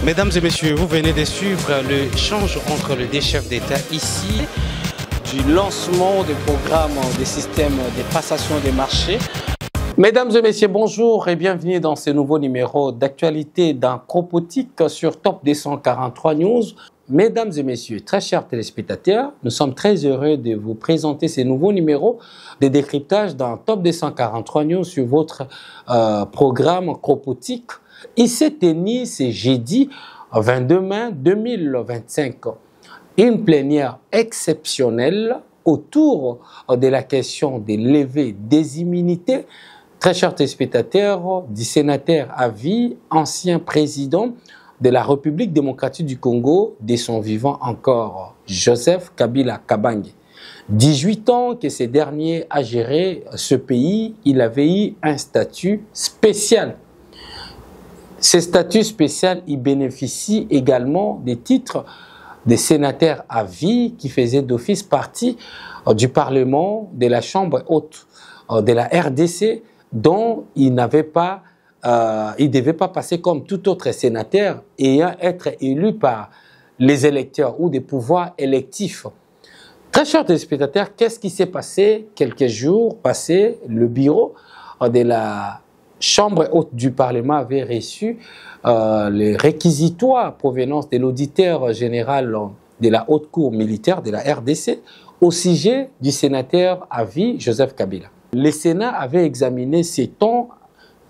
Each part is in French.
Mesdames et messieurs, vous venez de suivre l'échange entre les deux chefs d'État ici du lancement du programme des systèmes de passation des marchés. Mesdames et messieurs, bonjour et bienvenue dans ce nouveau numéro d'actualité dans Cropotique sur Top 243 News. Mesdames et messieurs, très chers téléspectateurs, nous sommes très heureux de vous présenter ces nouveaux numéros de décryptage dans Top 243 News sur votre programme Cropotique. Il s'est tenu ce jeudi 22 mai 2025 une plénière exceptionnelle autour de la question des levées des immunités. Très chers téléspectateurs, du sénateur à vie, ancien président de la République démocratique du Congo, de son vivant encore, Joseph Kabila Kabange. 18 ans que ce dernier a géré ce pays, il avait eu un statut spécial. Ce statut spécial, il bénéficie également des titres des sénateurs à vie qui faisaient d'office partie du Parlement, de la Chambre haute de la RDC, dont il n'avait pas, il ne devait pas passer comme tout autre sénateur ayant être élu par les électeurs ou des pouvoirs électifs. Très chers téléspectateurs, qu'est-ce qui s'est passé quelques jours passés? Le bureau de la Chambre haute du Parlement avait reçu les réquisitoires provenant de l'auditeur général de la haute cour militaire de la RDC au sujet du sénateur à vie Joseph Kabila. Le Sénat avait examiné ces temps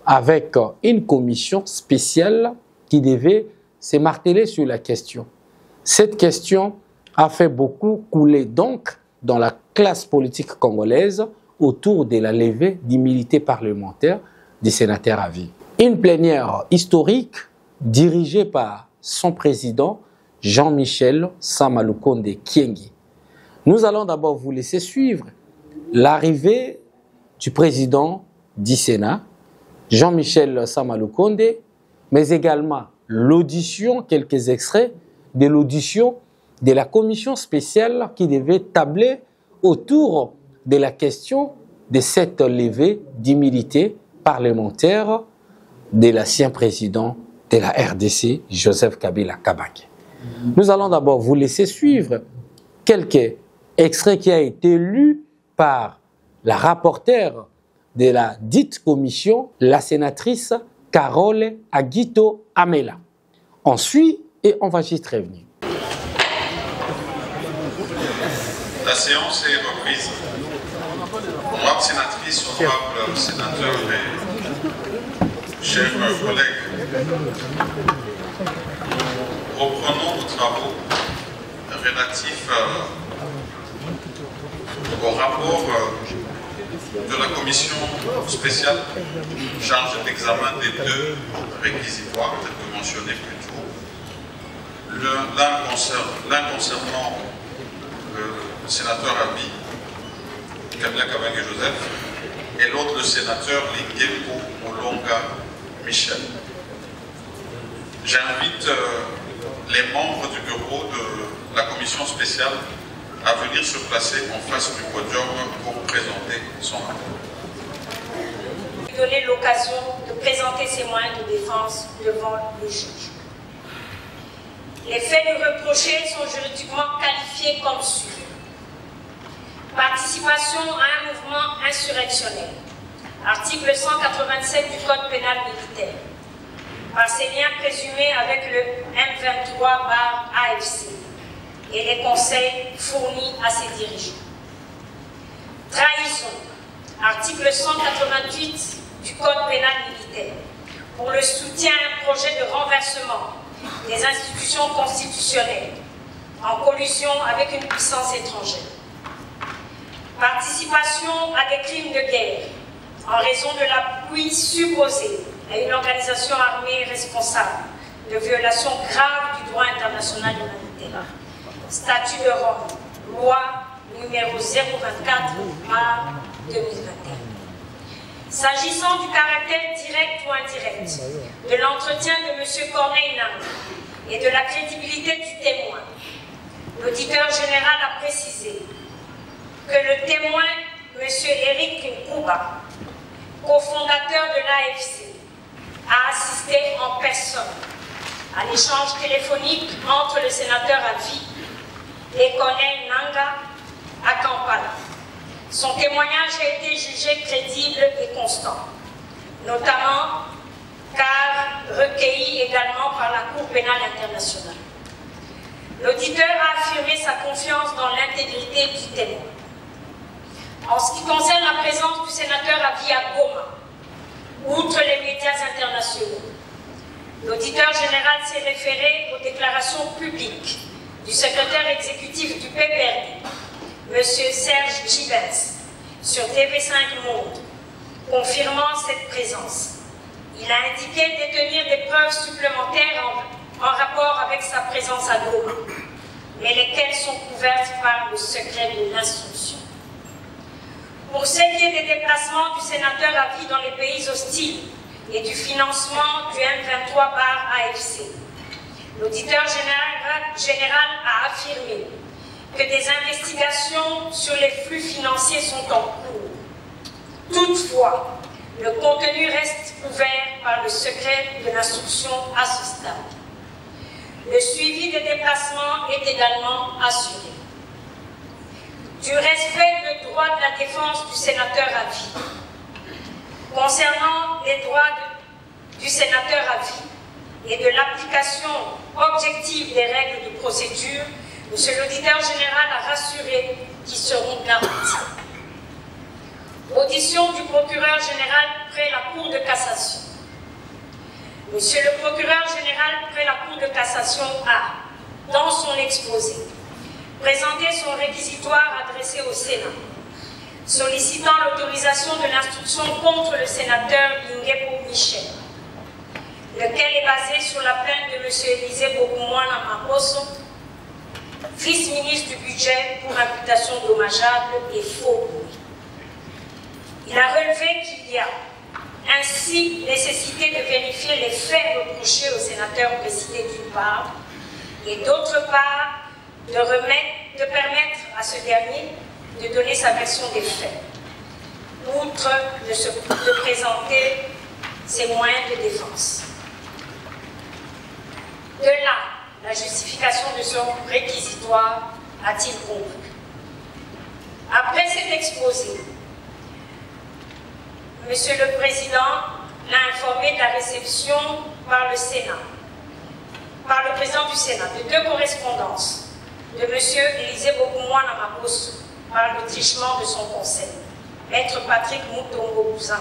avec une commission spéciale qui devait se marteler sur la question. Cette question a fait beaucoup couler donc dans la classe politique congolaise autour de la levée d'immunité parlementaire des sénateurs à vie. Une plénière historique dirigée par son président Jean-Michel Samalukonde Kyenge. Nous allons d'abord vous laisser suivre l'arrivée du président du Sénat, Jean-Michel Samalukonde, mais également l'audition, quelques extraits de l'audition de la commission spéciale qui devait tabler autour de la question de cette levée d'immunité parlementaire de l'ancien président de la RDC, Joseph Kabila Kabange. Nous allons d'abord vous laisser suivre quelques extraits qui ont été lus par la rapporteure de la dite commission, la sénatrice Carole Aguito Amela. On suit et on va juste revenir. La séance est reprise. Honorable sénatrice, honorable sénateur et chers collègues, reprenons nos travaux relatifs au rapport de la commission spéciale chargée d'examen des deux réquisitoires, peut-être mentionné plus tôt. L'un concernant le sénateur à vie, Kabila Kabange Joseph, et l'autre le sénateur Lingempo Olonga Michel. J'invite les membres du bureau de la commission spéciale à venir se placer en face du podium pour présenter son rapport. Donner l'occasion de présenter ses moyens de défense devant le juge. Les faits lui reprochés sont juridiquement qualifiés comme suit. Participation à un mouvement insurrectionnel. Article 187 du Code pénal militaire. Par ses liens présumés avec le M23/AFC et les conseils fournis à ses dirigeants. Trahison. Article 188 du Code pénal militaire. Pour le soutien à un projet de renversement des institutions constitutionnelles en collusion avec une puissance étrangère. Participation à des crimes de guerre en raison de l'appui supposé à une organisation armée responsable de violations graves du droit international humanitaire. Statut de Rome, loi numéro 024/2021. S'agissant du caractère direct ou indirect de l'entretien de M. Corneille Nangaa et de la crédibilité du témoin, l'auditeur général a précisé que le témoin, M. Eric Nkouba, cofondateur de l'AFC, a assisté en personne à l'échange téléphonique entre le sénateur à vie et Corneille Nangaa à Kampala. Son témoignage a été jugé crédible et constant, notamment car recueilli également par la Cour pénale internationale. L'auditeur a affirmé sa confiance dans l'intégrité du témoin. En ce qui concerne la présence du sénateur à vie à Goma, outre les médias internationaux, l'auditeur général s'est référé aux déclarations publiques du secrétaire exécutif du PPRD, M. Serge Givens, sur TV5 Monde, confirmant cette présence. Il a indiqué détenir des preuves supplémentaires en rapport avec sa présence à Goma, mais lesquelles sont couvertes par le secret de l'instruction. Pour ce qui est des déplacements du sénateur à vie dans les pays hostiles et du financement du M23/AFC, l'auditeur général a affirmé que des investigations sur les flux financiers sont en cours. Toutefois, le contenu reste couvert par le secret de l'instruction à ce stade. Le suivi des déplacements est également assuré. Du respect des droits de la défense du sénateur à vie. Concernant les droits du sénateur à vie et de l'application objective des règles de procédure, Monsieur l'auditeur général a rassuré qu'ils seront garantis. Audition du procureur général près la Cour de cassation. Monsieur le procureur général près la Cour de cassation a, dans son exposé, présenté son réquisitoire adressé au Sénat, sollicitant l'autorisation de l'instruction contre le sénateur Lingué Michel, lequel est basé sur la plainte de M. Élisée Bokoumouana Makosso, vice-ministre du budget pour imputation dommageable et faux. Il a relevé qu'il y a ainsi nécessité de vérifier les faits reprochés au sénateur précité d'une part, et d'autre part, de permettre à ce dernier de donner sa version des faits, outre de présenter ses moyens de défense. De là, la justification de son réquisitoire a-t-il compris. Après cet exposé, Monsieur le Président l'a informé de la réception par le Sénat, par le Président du Sénat, de deux correspondances de M. Élisée Bokoumouana Makosso par le truchement de son conseil, Maître Patrick Moutongo Bouzan.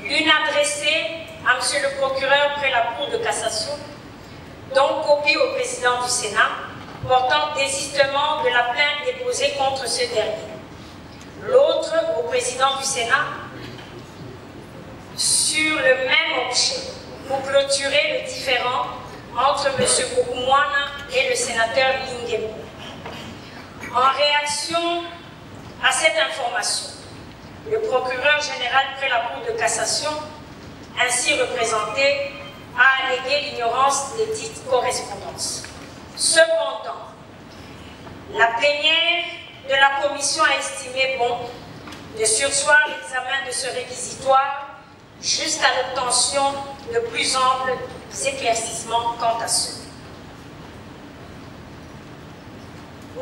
L'une adressée à M. le procureur près la Cour de cassation, dont copie au Président du Sénat, portant désistement de la plainte déposée contre ce dernier. L'autre au Président du Sénat, sur le même objet, pour clôturer le différend entre M. Bokoumouana et le sénateur Lingué. En réaction à cette information, le procureur général près la Cour de cassation, ainsi représenté, a allégué l'ignorance des dites correspondances. Cependant, la plénière de la commission a estimé bon de surseoir l'examen de ce réquisitoire jusqu'à l'obtention de plus amples éclaircissements quant à ceux.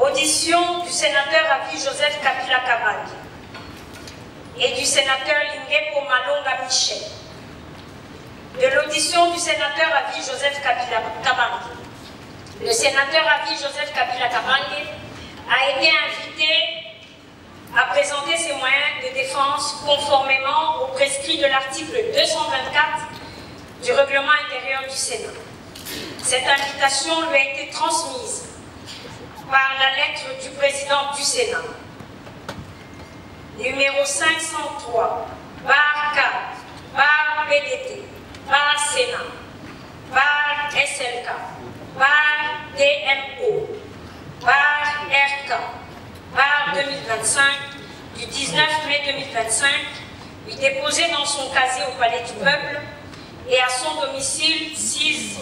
Audition du sénateur à vie Joseph Kabila Kabange et du sénateur Lingué Malonga Michel. De l'audition du sénateur à vie Joseph Kabila Kabange, le sénateur à vie Joseph Kabila Kabange a été invité à présenter ses moyens de défense conformément au prescrit de l'article 224 du règlement intérieur du Sénat. Cette invitation lui a été transmise par la lettre du président du Sénat, numéro 503, par K, par PDT, par Sénat, par SLK, par DMO, par RK, par 2025, du 19 mai 2025, lui déposé dans son casier au Palais du Peuple et à son domicile 6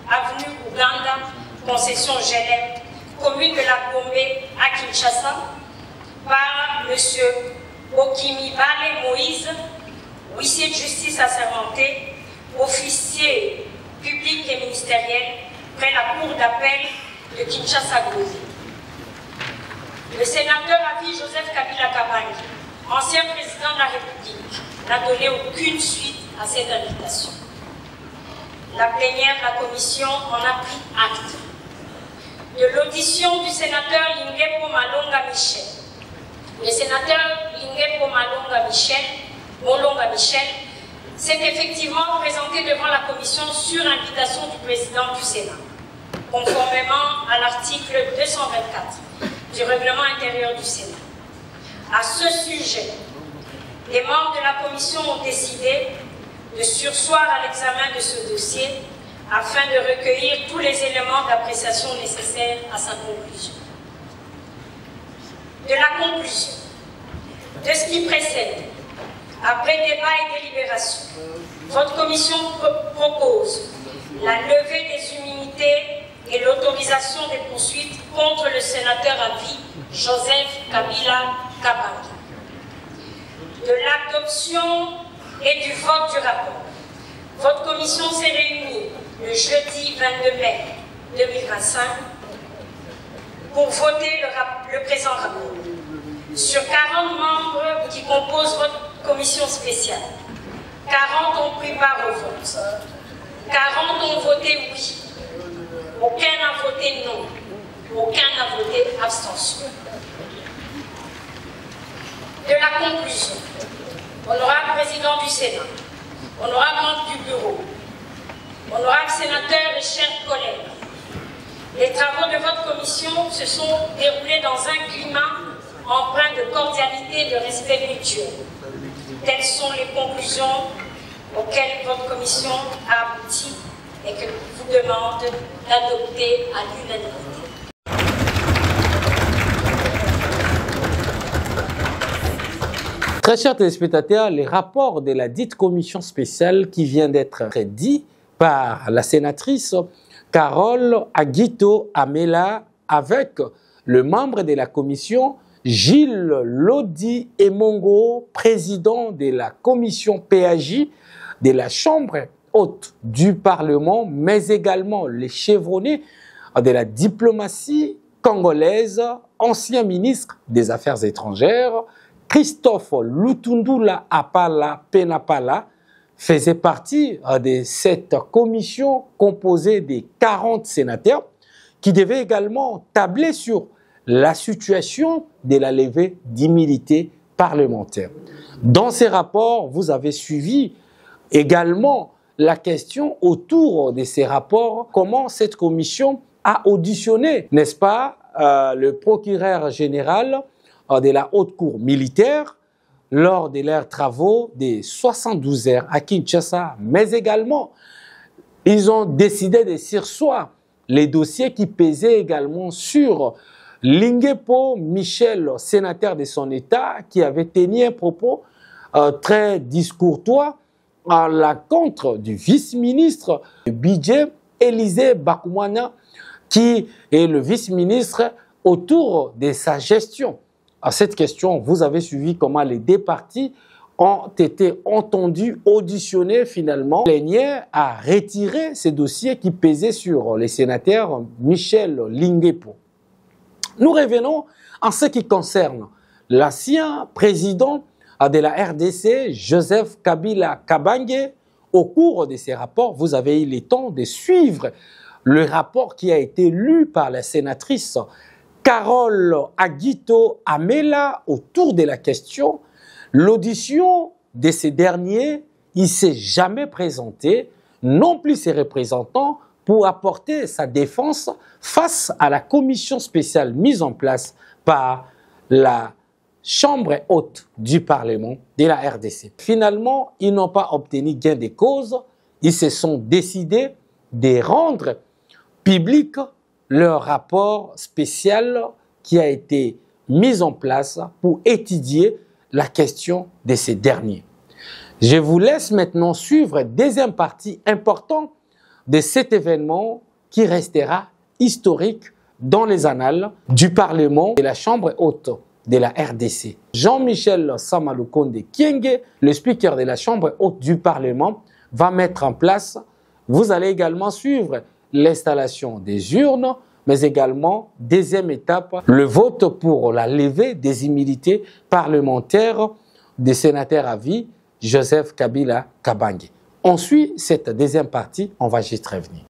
avenue Ouganda, concession Gelem, commune de la Gombe à Kinshasa, par M. Okimibale Moïse, huissier de justice assermenté, officier publique et ministérielle près la cour d'appel de Kinshasa-Gozé. Le sénateur à vie Joseph Kabila Kabange, ancien président de la République, n'a donné aucune suite à cette invitation. La plénière de la commission en a pris acte. De l'audition du sénateur Linguepo Malonga Michel. Le sénateur Linguepo Molonga Michel s'est effectivement présenté devant la commission sur invitation du président du Sénat, conformément à l'article 224 du règlement intérieur du Sénat. À ce sujet, les membres de la commission ont décidé de surseoir à l'examen de ce dossier afin de recueillir tous les éléments d'appréciation nécessaires à sa conclusion. De la conclusion, de ce qui précède, après débat et délibération, votre commission propose la levée des immunités et l'autorisation des poursuites contre le sénateur à vie Joseph Kabila Kabange. De l'adoption et du vote du rapport, votre commission s'est réunie le jeudi 22 mai 2025 pour voter le présent rapport. Sur 40 membres qui composent votre commission spéciale, 40 ont pris part au vote, 40 ont voté oui, aucun n'a voté non, aucun n'a voté abstention. De la conclusion, honorable président du Sénat, honorable membre du bureau, honorable sénateur et chers collègues, les travaux de votre commission se sont déroulés dans un climat empreint de cordialité et de respect mutuel. Telles sont les conclusions auxquelles votre commission a abouti et que vous demande d'adopter à l'unanimité. Très chers téléspectateurs, les rapports de la dite commission spéciale qui vient d'être dit par la sénatrice Carole Aguito Amela avec le membre de la commission Gilles Lodi Emongo, président de la commission PAJ de la Chambre haute du Parlement, mais également les chevronnés de la diplomatie congolaise, ancien ministre des Affaires étrangères, Christophe Lutundula Apala Penapala, faisait partie de cette commission composée de 40 sénateurs qui devait également tabler sur la situation de la levée d'immunité parlementaire. Dans ces rapports, vous avez suivi également la question autour de ces rapports, comment cette commission a auditionné, n'est-ce pas, le procureur général de la haute cour militaire lors de leurs travaux des 72 heures à Kinshasa, mais également, ils ont décidé de surseoir les dossiers qui pesaient également sur Linguepo Michel, sénateur de son État, qui avait tenu un propos très discourtois à l'encontre du vice-ministre du budget, Élisée Bakoumana, qui est le vice-ministre autour de sa gestion. À cette question, vous avez suivi comment les deux parties ont été entendus, auditionnés finalement. La plénière a retiré ces dossiers qui pesaient sur les sénateurs Michel Linguepo. Nous revenons en ce qui concerne l'ancien président de la RDC, Joseph Kabila Kabange. Au cours de ces rapports, vous avez eu le temps de suivre le rapport qui a été lu par la sénatrice Carole Aguito Amela autour de la question. L'audition de ces derniers, il ne s'est jamais présenté, non plus ses représentants, pour apporter sa défense face à la commission spéciale mise en place par la Chambre haute du Parlement de la RDC. Finalement, ils n'ont pas obtenu gain de cause. Ils se sont décidés de rendre public leur rapport spécial qui a été mis en place pour étudier la question de ces derniers. Je vous laisse maintenant suivre la deuxième partie importante de cet événement qui restera historique dans les annales du Parlement et de la Chambre haute de la RDC. Jean-Michel Samalukonde Kyenge, le speaker de la Chambre haute du Parlement, va mettre en place Vous allez également suivre l'installation des urnes, mais également, deuxième étape, le vote pour la levée des immunités parlementaires des sénateurs à vie, Joseph Kabila Kabange. On suit cette deuxième partie, on va juste revenir.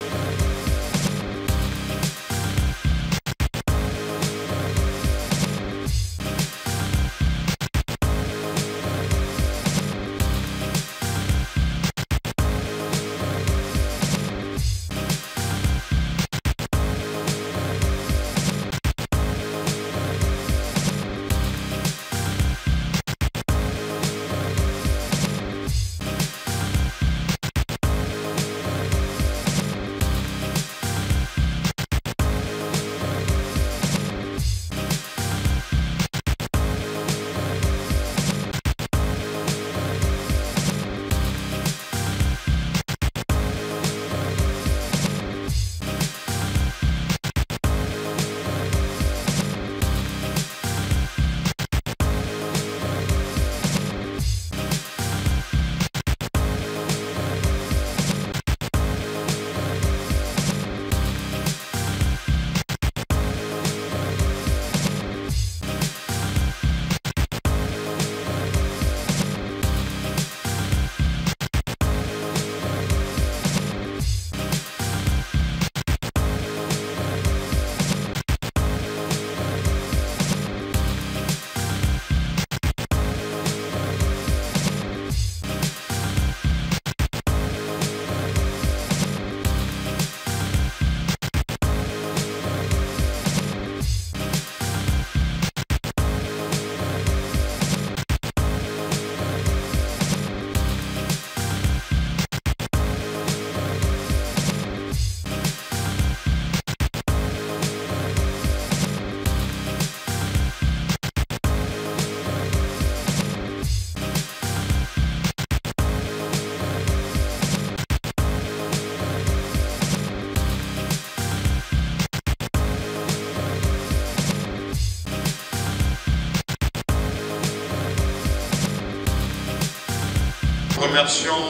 Remercions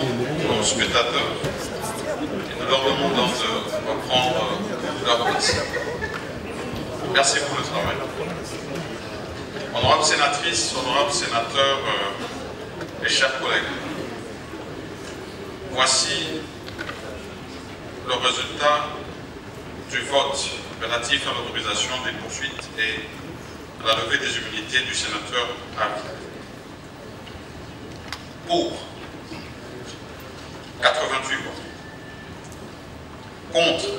nos spectateurs et nous leur demandons de reprendre leur place. Merci pour le travail. Honorables sénatrices, honorables sénateurs et chers collègues, voici le résultat du vote relatif à l'autorisation des poursuites et à la levée des immunités du sénateur Avi. Pour 88 voix. Contre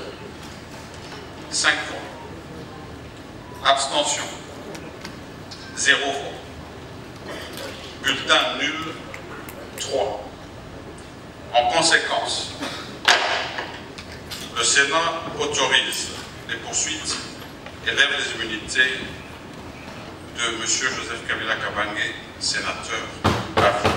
5 voix. Abstention 0 voix. Bulletin nul 3. En conséquence, le Sénat autorise les poursuites et lève les immunités de M. Joseph Kabila Kabange, sénateur à vie.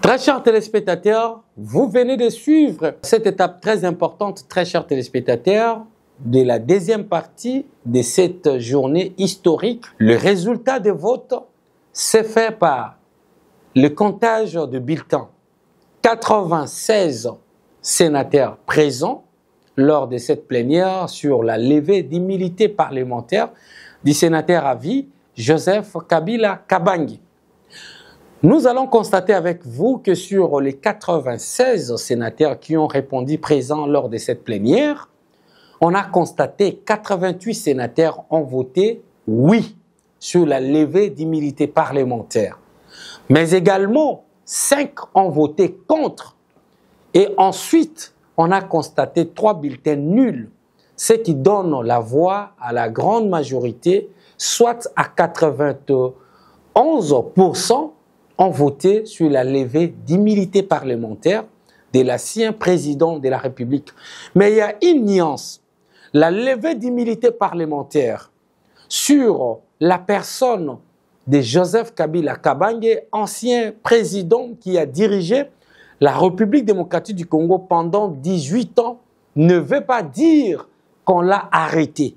Très chers téléspectateurs, vous venez de suivre cette étape très importante, très chers téléspectateurs, de la deuxième partie de cette journée historique. Le résultat des votes s'est fait par le comptage de bulletins. 96 sénateurs présents lors de cette plénière sur la levée d'immunité parlementaire du sénateur à vie, Joseph Kabila Kabange. Nous allons constater avec vous que sur les 96 sénateurs qui ont répondu présents lors de cette plénière, on a constaté 88 sénateurs ont voté oui sur la levée d'immunité parlementaire. Mais également, 5 ont voté contre. Et ensuite, on a constaté 3 bulletins nuls, ce qui donne la voix à la grande majorité, soit à 91%, ont voté sur la levée d'immunité parlementaire de l'ancien président de la République. Mais il y a une nuance. La levée d'immunité parlementaire sur la personne de Joseph Kabila Kabange, ancien président qui a dirigé la République démocratique du Congo pendant 18 ans, ne veut pas dire qu'on l'a arrêté.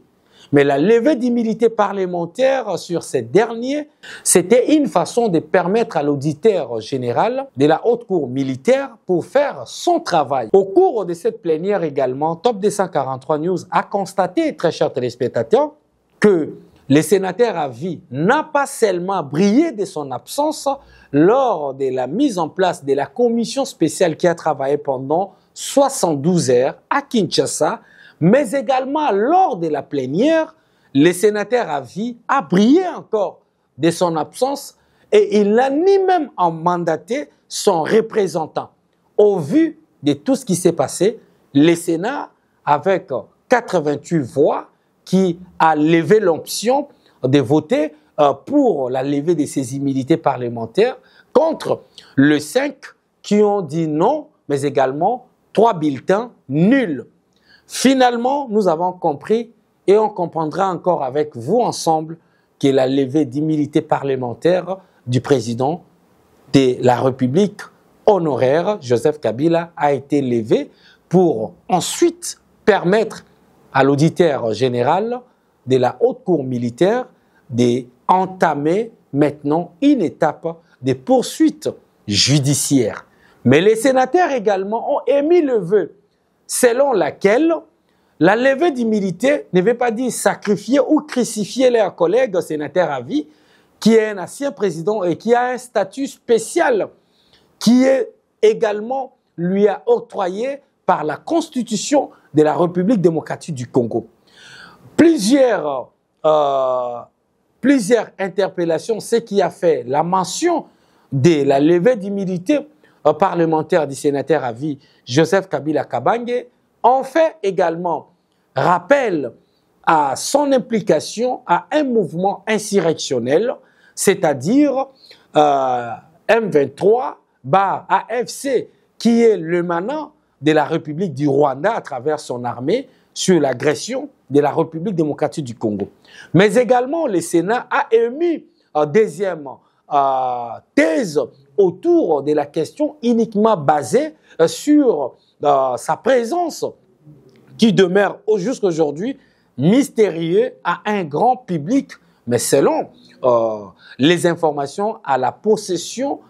Mais la levée d'immunité parlementaire sur ces derniers, c'était une façon de permettre à l'auditeur général de la Haute Cour militaire pour faire son travail. Au cours de cette plénière également, Top 243 News a constaté, très chers téléspectateurs, que le sénateur à vie n'a pas seulement brillé de son absence lors de la mise en place de la commission spéciale qui a travaillé pendant 72 heures à Kinshasa, mais également lors de la plénière, le sénateur à vie a brillé encore de son absence et il n'a ni même en mandaté son représentant. Au vu de tout ce qui s'est passé, le Sénat, avec 88 voix, qui a levé l'option de voter pour la levée de ces immunités parlementaires contre le 5 qui ont dit non, mais également 3 bulletins nuls. Finalement, nous avons compris et on comprendra encore avec vous ensemble que la levée d'immunité parlementaire du président de la République honoraire, Joseph Kabila, a été levée pour ensuite permettre à l'auditeur général de la Haute Cour militaire d'entamer maintenant une étape de poursuite judiciaire. Mais les sénateurs également ont émis le vœu selon laquelle la levée d'immunité ne veut pas dire sacrifier ou crucifier leurs collègues sénateurs à vie, qui est un ancien président et qui a un statut spécial qui est également lui a octroyé par la Constitution de la République démocratique du Congo. Plusieurs interpellations, ce qui a fait la mention de la levée d'immunité parlementaire du sénateur à vie Joseph Kabila Kabange, ont fait également rappel à son implication à un mouvement insurrectionnel, c'est-à-dire M23-AFC, qui est le manant de la République du Rwanda à travers son armée sur l'agression de la République démocratique du Congo. Mais également, le Sénat a émis deuxième thèse autour de la question uniquement basée sur sa présence qui demeure jusqu'à aujourd'hui mystérieux à un grand public, mais selon les informations à la possession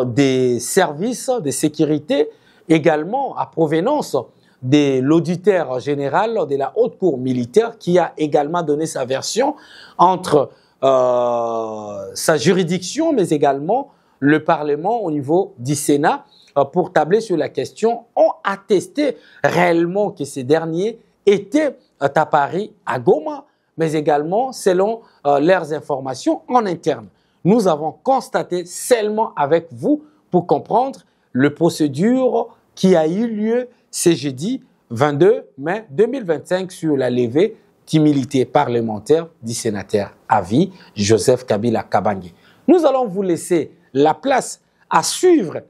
des services de sécurité, également à provenance de l'auditeur général de la Haute Cour militaire qui a également donné sa version entre sa juridiction, mais également le Parlement au niveau du Sénat pour tabler sur la question, ont attesté réellement que ces derniers étaient à Paris, à Goma, mais également selon leurs informations en interne. Nous avons constaté seulement avec vous pour comprendre la procédure qui a eu lieu ce jeudi 22 mai 2025 sur la levée d'immunité parlementaire du sénateur à vie Joseph Kabila Kabange. Nous allons vous laisser la place à suivre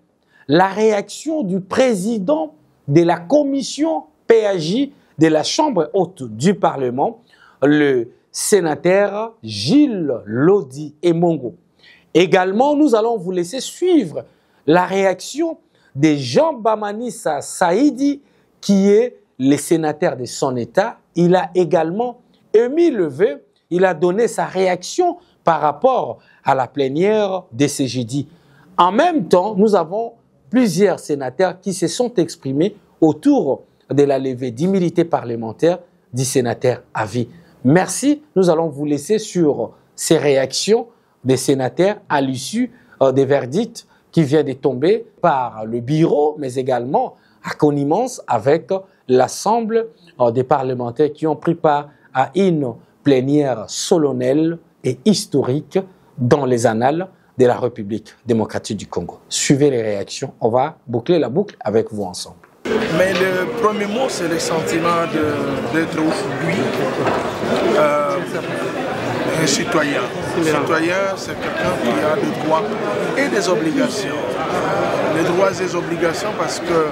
la réaction du président de la commission PAJ de la Chambre haute du Parlement, le sénateur Gilles Lodi Emongo. Également, nous allons vous laisser suivre la réaction de Jean Bamanissa Saïdi, qui est le sénateur de son État. Il a également émis le vœu, il a donné sa réaction par rapport à la plénière de ce jeudi. En même temps, nous avons plusieurs sénateurs qui se sont exprimés autour de la levée d'immunité parlementaire du sénateur à vie. Merci, nous allons vous laisser sur ces réactions des sénateurs à l'issue des verdicts qui viennent de tomber par le bureau, mais également à connivence avec l'ensemble des parlementaires qui ont pris part à une plénière solennelle et historique dans les annales de la République démocratique du Congo. Suivez les réactions, on va boucler la boucle avec vous ensemble. Mais le premier mot, c'est le sentiment d'être aujourd'hui un citoyen. Un citoyen, c'est quelqu'un qui a des droits et des obligations. Les droits et les obligations parce que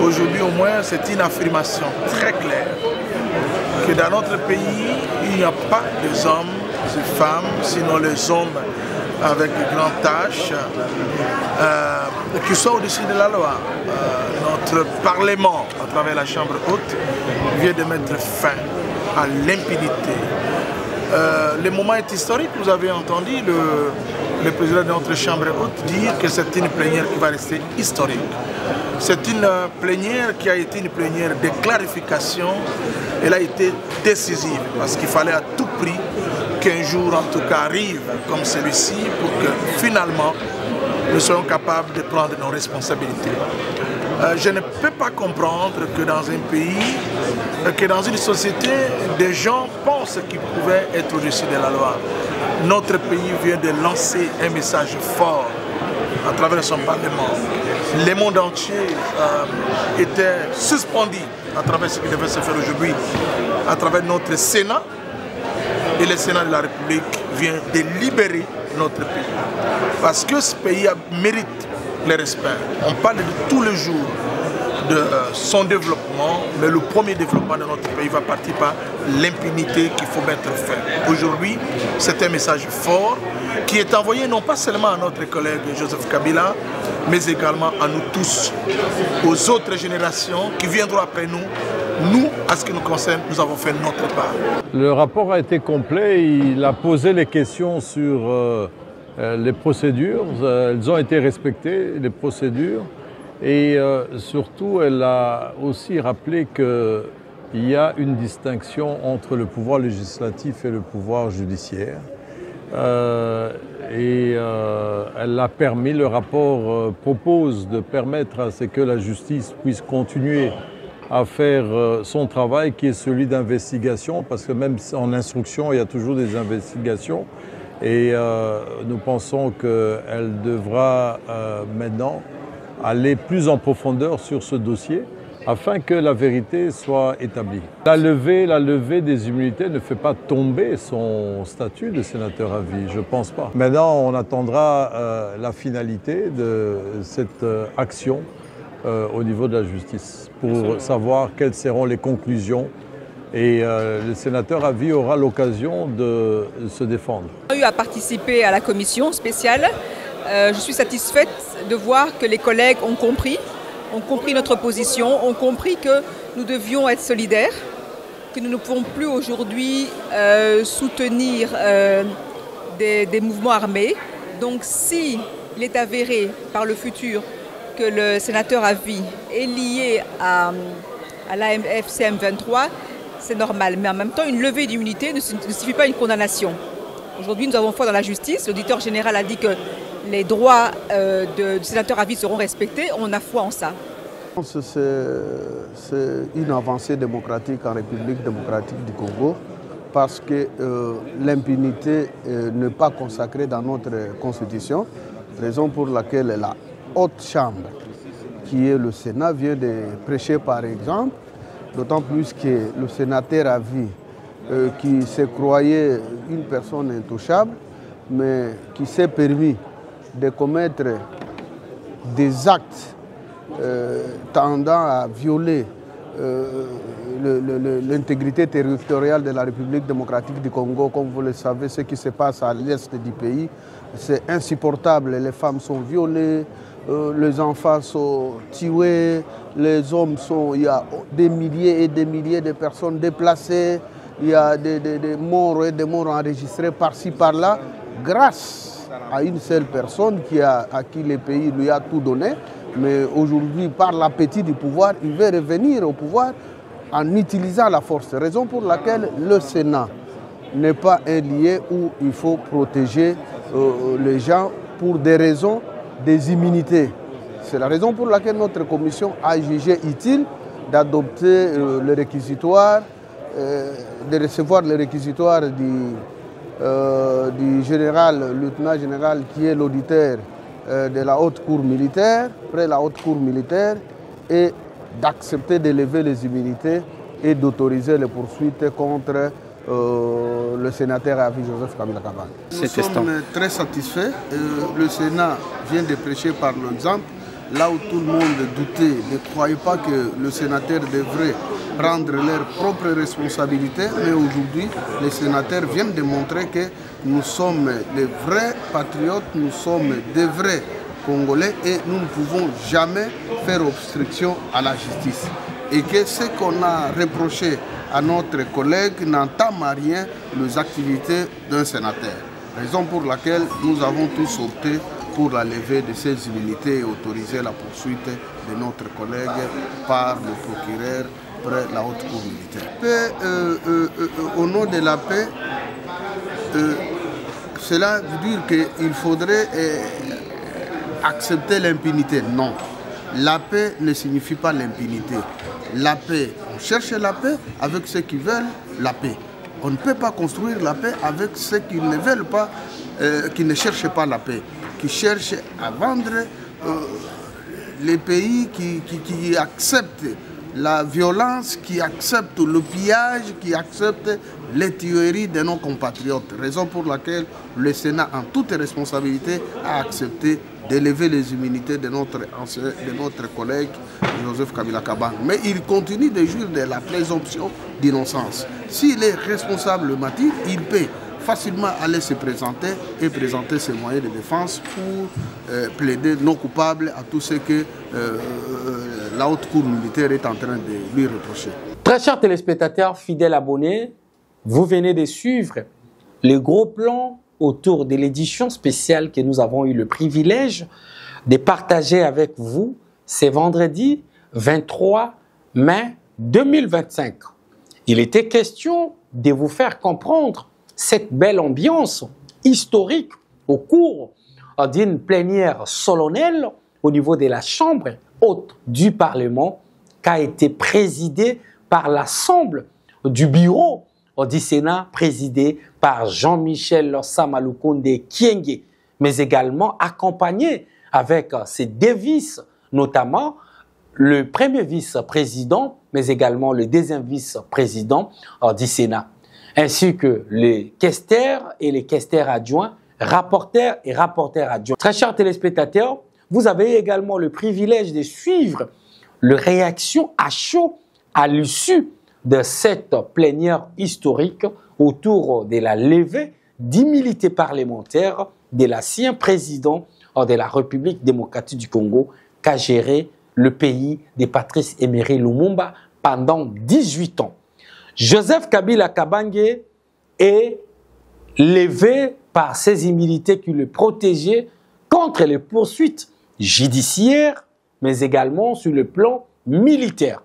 aujourd'hui au moins c'est une affirmation très claire que dans notre pays, il n'y a pas de hommes et femmes, sinon les hommes avec de grandes tâches qui sont au-dessus de la loi. notre Parlement, à travers la Chambre haute, vient de mettre fin à l'impunité. Le moment est historique. Vous avez entendu le président de notre Chambre haute dire que c'est une plénière qui va rester historique. C'est une plénière qui a été une plénière de clarification. Elle a été décisive parce qu'il fallait à tout prix qu'un jour en tout cas arrive comme celui-ci pour que finalement nous soyons capables de prendre nos responsabilités. Je ne peux pas comprendre que dans un pays, que dans une société, des gens pensent qu'ils pouvaient être au-dessus de la loi. Notre pays vient de lancer un message fort à travers son Parlement. Le monde entier était suspendu à travers ce qui devait se faire aujourd'hui, à travers notre Sénat. Et le Sénat de la République vient de libérer notre pays. Parce que ce pays mérite le respect. On parle de tous les jours de son développement, mais le premier développement de notre pays va partir par l'impunité qu'il faut mettre fin. Aujourd'hui, c'est un message fort qui est envoyé non pas seulement à notre collègue Joseph Kabila, mais également à nous tous, aux autres générations qui viendront après nous. Nous, à ce qui nous concerne, nous avons fait notre part. Le rapport a été complet, il a posé les questions sur les procédures, elles ont été respectées, les procédures, et surtout elle a aussi rappelé qu'il y a une distinction entre le pouvoir législatif et le pouvoir judiciaire. Elle a permis, le rapport propose de permettre à ce que la justice puisse continuer à faire son travail qui est celui d'investigation, parce que même en instruction, il y a toujours des investigations. Et nous pensons qu'elle devra maintenant aller plus en profondeur sur ce dossier afin que la vérité soit établie. La levée des immunités ne fait pas tomber son statut de sénateur à vie, je ne pense pas. Maintenant, on attendra la finalité de cette action au niveau de la justice pour savoir quelles seront les conclusions. Et le sénateur à vie aura l'occasion de se défendre. J'ai eu à participer à la commission spéciale. Je suis satisfaite de voir que les collègues ont compris notre position, ont compris que nous devions être solidaires, que nous ne pouvons plus aujourd'hui soutenir des mouvements armés. Donc si il est avéré par le futur que le sénateur à vie est lié à l'AFC M23, c'est normal. Mais en même temps, une levée d'immunité ne suffit pas à une condamnation. Aujourd'hui, nous avons foi dans la justice. L'auditeur général a dit que les droits du sénateur à vie seront respectés. On a foi en ça. C'est une avancée démocratique en République démocratique du Congo parce que l'impunité n'est pas consacrée dans notre constitution, raison pour laquelle la haute chambre, qui est le Sénat, vient de prêcher par exemple, d'autant plus que le sénateur à vie, qui se croyait une personne intouchable, mais qui s'est permis de commettre des actes tendant à violer l'intégrité territoriale de la République démocratique du Congo. Comme vous le savez, ce qui se passe à l'est du pays, c'est insupportable. Les femmes sont violées, les enfants sont tués, les hommes sont... Il y a des milliers et des milliers de personnes déplacées, il y a des morts et des morts enregistrés par-ci, par-là, grâce à une seule personne à qui le pays lui a tout donné. Mais aujourd'hui, par l'appétit du pouvoir, il veut revenir au pouvoir en utilisant la force. Raison pour laquelle le Sénat n'est pas un lieu où il faut protéger les gens pour des raisons des immunités. C'est la raison pour laquelle notre commission a jugé utile d'adopter le réquisitoire, de recevoir le réquisitoire du général, lieutenant général qui est l'auditeur de la haute cour militaire, près de la haute cour militaire, et d'accepter de lever les immunités et d'autoriser les poursuites contre le sénateur à vie Joseph Kabila Kabange. Nous sommes très satisfaits. Le Sénat vient de prêcher par l'exemple. Là où tout le monde doutait, ne croyait pas que le sénateur devrait prendre leurs propres responsabilités, mais aujourd'hui, les sénateurs viennent de montrer que nous sommes des vrais patriotes, nous sommes des vrais congolais et nous ne pouvons jamais faire obstruction à la justice. Et que ce qu'on a reproché à notre collègue n'entame à rien les activités d'un sénateur. Raison pour laquelle nous avons tous opté pour la levée de ces immunités et autoriser la poursuite de notre collègue par le procureur près la haute cour militaire. Au nom de la paix, cela veut dire qu'il faudrait accepter l'impunité. Non, la paix ne signifie pas l'impunité. La paix, on cherche la paix avec ceux qui veulent la paix. On ne peut pas construire la paix avec ceux qui ne veulent pas, qui ne cherchent pas la paix, qui cherchent à vendre les pays qui acceptent la violence, qui acceptent le pillage, qui acceptent les tueries de nos compatriotes. Raison pour laquelle le Sénat, en toute responsabilité, a accepté d'élever les immunités de notre collègue Joseph Kabila Kabange. Mais il continue de jouir de la présomption d'innocence. S'il est responsable matière, il peut facilement aller se présenter et présenter ses moyens de défense pour plaider non coupable à tout ce que la haute cour militaire est en train de lui reprocher. Très chers téléspectateurs, fidèles abonnés, vous venez de suivre le gros plan autour de l'édition spéciale que nous avons eu le privilège de partager avec vous ce vendredi 23 mai 2025. Il était question de vous faire comprendre cette belle ambiance historique au cours d'une plénière solennelle au niveau de la Chambre haute du Parlement qui a été présidée par l'ensemble du bureau du Sénat présidé par Jean-Michel Samalukonde Kyenge, mais également accompagné avec ses deux vices, notamment le premier vice-président, mais également le deuxième vice-président du Sénat, ainsi que les questeurs et les questeurs adjoints, rapporteurs et rapporteurs adjoints. Très chers téléspectateurs, vous avez également le privilège de suivre les réactions à chaud à l'issue de cette plénière historique autour de la levée d'immunité parlementaire de l'ancien président de la République démocratique du Congo qui a géré le pays de Patrice Emery Lumumba pendant 18 ans. Joseph Kabila Kabange est levé par ces immunités qui le protégeaient contre les poursuites judiciaires, mais également sur le plan militaire.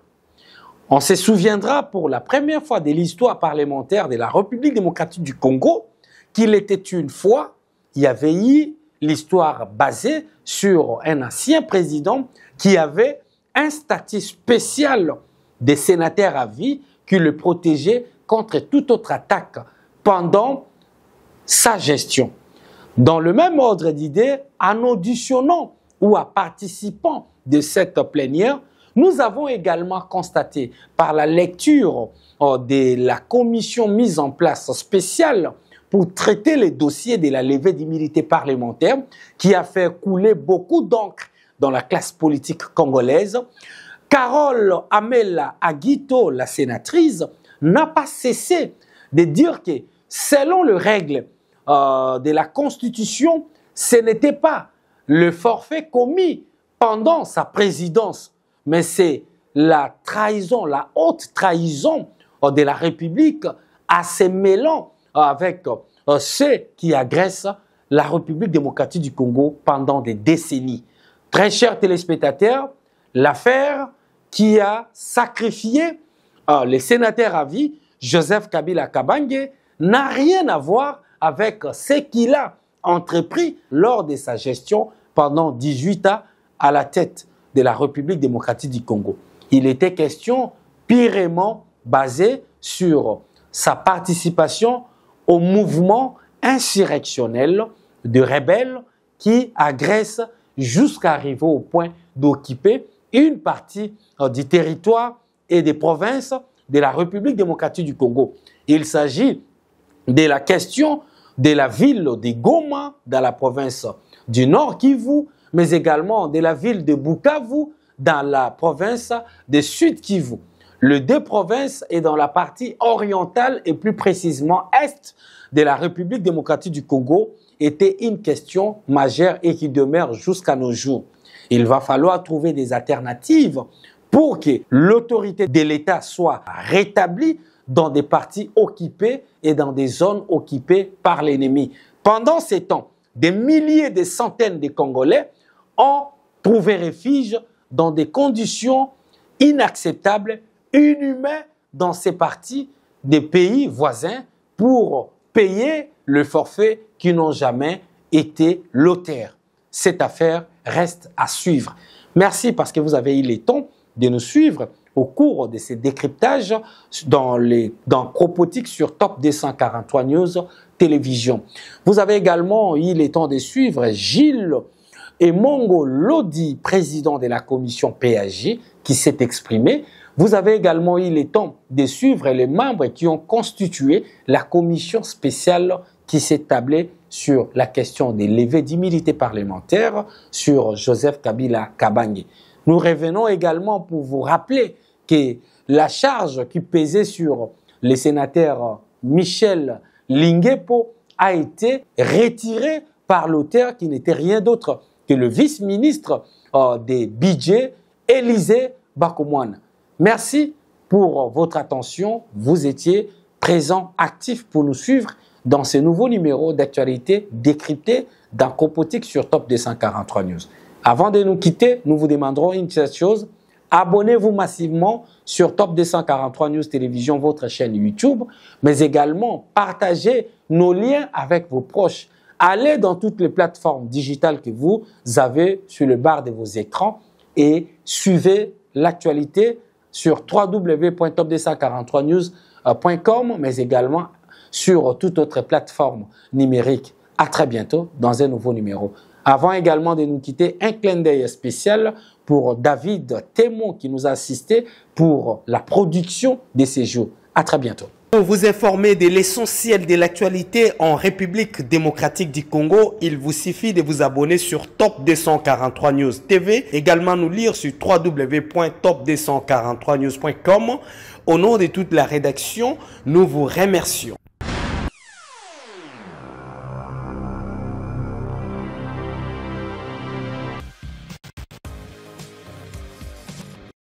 On se souviendra pour la première fois de l'histoire parlementaire de la République démocratique du Congo qu'il était une fois, il y avait eu l'histoire basée sur un ancien président qui avait un statut spécial de sénateur à vie qui le protégeait contre toute autre attaque pendant sa gestion. Dans le même ordre d'idées, en auditionnant ou en participant de cette plénière, nous avons également constaté par la lecture de la commission mise en place spéciale pour traiter les dossiers de la levée d'immunité parlementaire qui a fait couler beaucoup d'encre dans la classe politique congolaise. Carole Amela Aguito, la sénatrice, n'a pas cessé de dire que selon les règles de la Constitution, ce n'était pas le forfait commis pendant sa présidence, mais c'est la trahison, la haute trahison de la République à se mêlant avec ceux qui agressent la République démocratique du Congo pendant des décennies. Très chers téléspectateurs, l'affaire qui a sacrifié le sénateur à vie, Joseph Kabila Kabange, n'a rien à voir avec ce qu'il a entrepris lors de sa gestion pendant 18 ans à la tête de la République démocratique du Congo. Il était question purement basée sur sa participation au mouvement insurrectionnel de rebelles qui agressent jusqu'à arriver au point d'occuper une partie du territoire et des provinces de la République démocratique du Congo. Il s'agit de la question de la ville de Goma dans la province du Nord Kivu, mais également de la ville de Bukavu dans la province de Sud Kivu. le Deux-Provinces est dans la partie orientale et plus précisément est de la République démocratique du Congo était une question majeure et qui demeure jusqu'à nos jours. Il va falloir trouver des alternatives pour que l'autorité de l'État soit rétablie dans des parties occupées et dans des zones occupées par l'ennemi. Pendant ces temps, des milliers, des centaines de Congolais ont trouvé refuge dans des conditions inacceptables, inhumaines dans ces parties des pays voisins pour payer le forfait qui n'ont jamais été l'auteur. Cette affaire reste à suivre. Merci parce que vous avez eu le temps de nous suivre au cours de ces décryptages dans Cropotique sur Top 243 News Télévision. Vous avez également eu le temps de suivre Gilles Emongo Lodi, président de la commission PAJ, qui s'est exprimé. Vous avez également eu le temps de suivre les membres qui ont constitué la commission spéciale qui s'est tablée sur la question des levées d'immunité parlementaire sur Joseph Kabila Kabange. Nous revenons également pour vous rappeler que la charge qui pesait sur le sénateur Michel Lingepo a été retirée par l'auteur qui n'était rien d'autre que le vice-ministre des budgets, Élisée Bakomouane. Merci pour votre attention. Vous étiez présents, actifs pour nous suivre dans ce nouveau numéro d'actualité décrypté dans Cropotique sur Top 243 News. Avant de nous quitter, nous vous demanderons une petite chose. Abonnez-vous massivement sur Top 243 News Télévision, votre chaîne YouTube, mais également partagez nos liens avec vos proches. Allez dans toutes les plateformes digitales que vous avez sur le bar de vos écrans et suivez l'actualité sur www.top243news.com, mais également sur toute autre plateforme numérique. À très bientôt dans un nouveau numéro. Avant également de nous quitter, un clin d'œil spécial pour David Témon qui nous a assisté pour la production de ces jours. À très bientôt. Pour vous informer de l'essentiel de l'actualité en République démocratique du Congo, il vous suffit de vous abonner sur Top 243 News TV. Également nous lire sur www.top243news.com. Au nom de toute la rédaction, nous vous remercions.